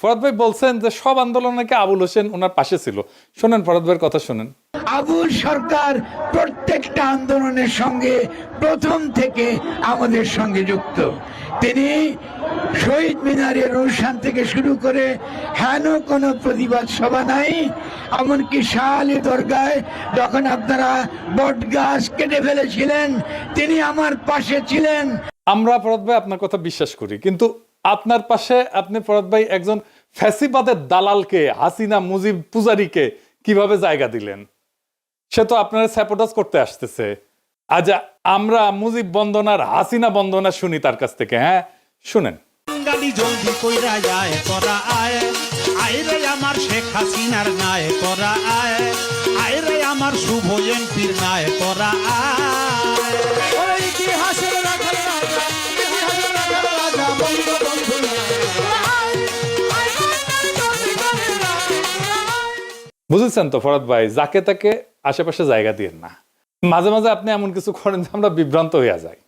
ফরহাদ ভাই বলছেন যে সব আন্দোলন নাকি আবুল হোসেন ওনার পাশে ছিল। শোনেন ফরহাদ ভাইয়ের কথা শোনেন। আবুল সরকার প্রত্যেকটা আন্দোলনের সঙ্গে প্রথম থেকে আমাদের সঙ্গে যুক্ত। তিনি শহীদ মিনারের অনুষ্ঠান থেকে শুরু করে হেন কোনো প্রতিবাদ সভা নাই, এমনকি শাহ আলী দরগায় যখন আপনারা বট গাছ কেটে ফেলেছিলেন তিনি আমার পাশে ছিলেন। আমরা ফরহাদ ভাই আপনার কথা বিশ্বাস করি, কিন্তু আপনার পাশে আপনি ফরহাদ ভাই একজন ফ্যাসিবাদের দালালকে, হাসিনা মুজিব পূজারীকে কিভাবে জায়গা দিলেন? সে তো আপনারা স্যাপোর্টাস করতে আসতেছে। আজ আমরা মুজিব বন্দনার হাসিনা বন্দনা শুনি তার কাছ থেকে। হ্যাঁ শুনেন। গালি জলদি কইরা যায় তোরা আয়, আয় রে আমার শেখ হাসিনার নাই তোরা আয়, আয় রে আমার শুভ এমপির নাই তোরা আয়। ওই ইতিহাসের রাখাল রাজা, ইতিহাসের রাখাল রাজা বঙ্গবন্ধু বুঝেছেন তো ফরহাদ ভাই, যাকে তাকে আশেপাশে জায়গা দিয়েন না। মাঝে মাঝে আপনি এমন কিছু করেন যে আমরা বিভ্রান্ত হয়ে যাই।